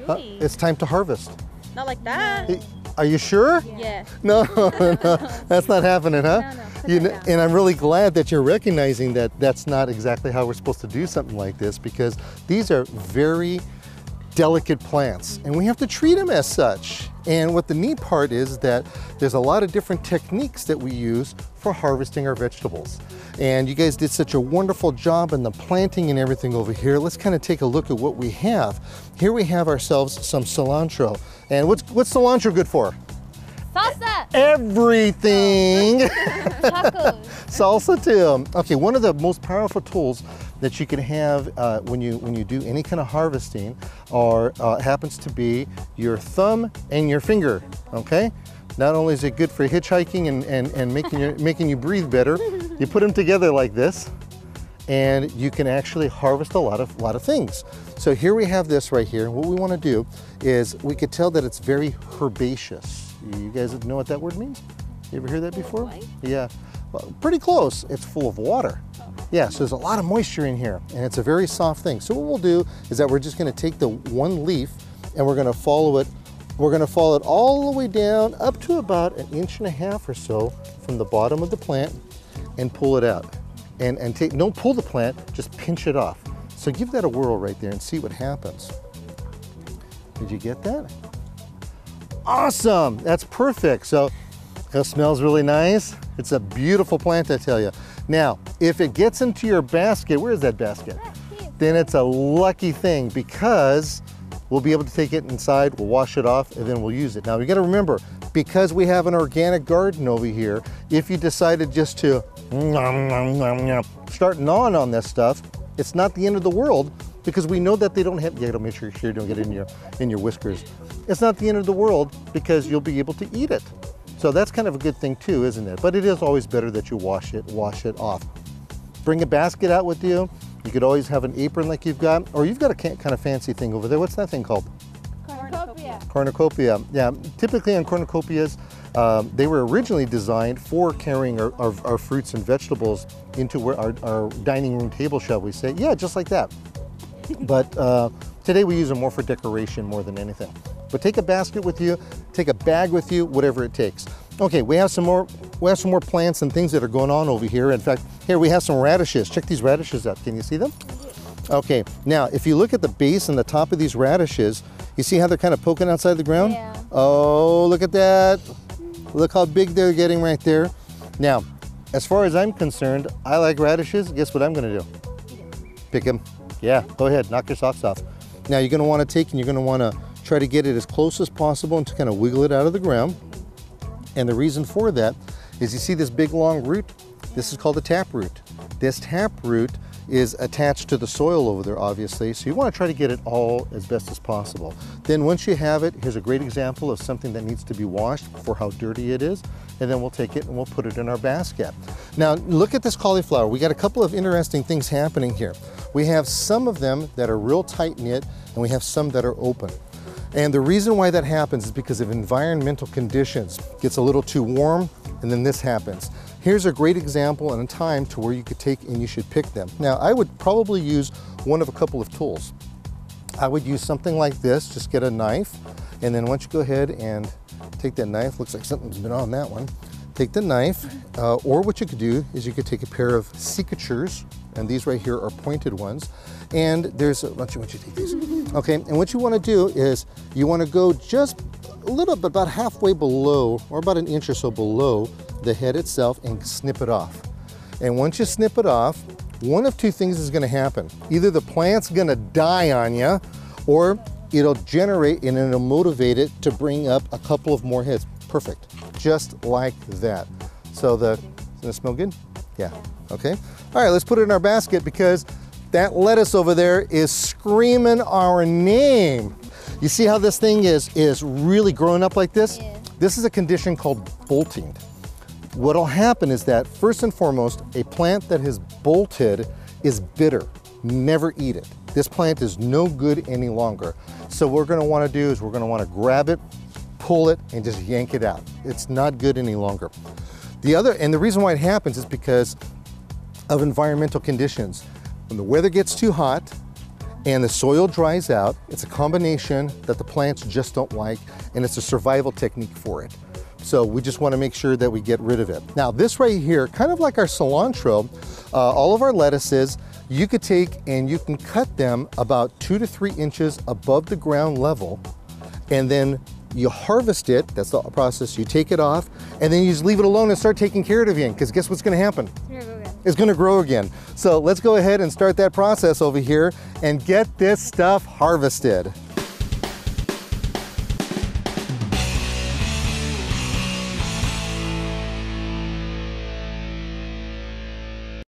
Really? It's time to harvest. Not like that. Are you sure? Yeah. No, no, that's not happening, huh? No. And I'm really glad that you're recognizing that that's not exactly how we're supposed to do something like this, because these are very delicate plants and we have to treat them as such. And what the neat part is that there's a lot of different techniques that we use for harvesting our vegetables. And you guys did such a wonderful job in the planting and everything over here. Let's kind of take a look at what we have. Here we have ourselves some cilantro. And what's cilantro good for? Salsa! Everything! Tacos! Salsa too. Okay, one of the most powerful tools that you can have when you do any kind of harvesting happens to be your thumb and your finger, okay? Not only is it good for hitchhiking and making you breathe better, you put them together like this and you can actually harvest a lot of things. So here we have this right here. What we want to do is we could tell that it's very herbaceous. You guys know what that word means? You ever heard that before? Yeah, well, pretty close. It's full of water. Yeah, so there's a lot of moisture in here and it's a very soft thing. So what we'll do is that we're just going to take the one leaf and we're going to follow it. We're going to follow it all the way down up to about 1.5 inches or so from the bottom of the plant and pull it out. And don't pull the plant, just pinch it off. So give that a whirl right there and see what happens. Did you get that? Awesome, that's perfect. So it smells really nice. It's a beautiful plant, I tell you. Now, if it gets into your basket, where is that basket? Then it's a lucky thing because we'll be able to take it inside, we'll wash it off, and then we'll use it. Now, you gotta remember, because we have an organic garden over here, if you decided just to start gnawing on this stuff, it's not the end of the world because we know that they don't have, you gotta make sure you don't get it in your whiskers. It's not the end of the world because you'll be able to eat it. So that's kind of a good thing too, isn't it? But it is always better that you wash it off. Bring a basket out with you. You could always have an apron like you've got, or you've got a kind of fancy thing over there. What's that thing called? Cornucopia. Cornucopia, yeah. Typically on cornucopias, they were originally designed for carrying our fruits and vegetables into our dining room table, shall we say. Yeah, just like that. But today we use them more for decoration more than anything. But take a basket with you, take a bag with you, whatever it takes. Okay, we have some more plants and things that are going on over here. In fact, here we have some radishes. Check these radishes out. Can you see them? Okay, now if you look at the base and the top of these radishes, you see how they're kind of poking outside the ground? Yeah. Oh, look at that. Look how big they're getting right there. Now, as far as I'm concerned, I like radishes. Guess what I'm gonna do? Pick them. Yeah, go ahead, knock your socks off. Now you're gonna wanna take and you're gonna wanna try to get it as close as possible and to kind of wiggle it out of the ground. And the reason for that is you see this big long root? This is called a taproot. This taproot is attached to the soil over there, obviously, so you want to try to get it all as best as possible. Then once you have it, here's a great example of something that needs to be washed for how dirty it is, and then we'll take it and we'll put it in our basket. Now look at this cauliflower. We got a couple of interesting things happening here. We have some of them that are real tight knit and we have some that are open. And the reason why that happens is because of environmental conditions. It gets a little too warm and then this happens. Here's a great example and a time to where you could take and you should pick them. Now I would probably use one of a couple of tools. I would use something like this, just get a knife, and then once you go ahead and take that knife, looks like something's been on that one, take the knife, or what you could do is you could take a pair of secateurs, and these right here are pointed ones, and there's, why don't you take these? Okay, and what you want to do is you want to go just a little bit, about halfway below, or about 1 inch or so below the head itself and snip it off. And once you snip it off, one of two things is going to happen. Either the plant's going to die on you, or it'll generate and it'll motivate it to bring up a couple of more heads. Perfect, just like that. So does it smell good? Yeah, okay. All right, let's put it in our basket because that lettuce over there is screaming our name. You see how this thing is really growing up like this? Yeah. This is a condition called bolting. What'll happen is that first and foremost, a plant that has bolted is bitter. Never eat it. This plant is no good any longer. So what we're gonna wanna do is we're gonna wanna grab it, pull it, and just yank it out. It's not good any longer. And the reason why it happens is because of environmental conditions. When the weather gets too hot and the soil dries out. It's a combination that the plants just don't like, and it's a survival technique for it. So we just want to make sure that we get rid of it. Now this right here, kind of like our cilantro, all of our lettuces, you could take and you can cut them about 2 to 3 inches above the ground level, and then you harvest it. That's the process. You take it off, and then you just leave it alone and start taking care of it again, because guess what's going to happen? It's going to grow again. So let's go ahead and start that process over here and get this stuff harvested.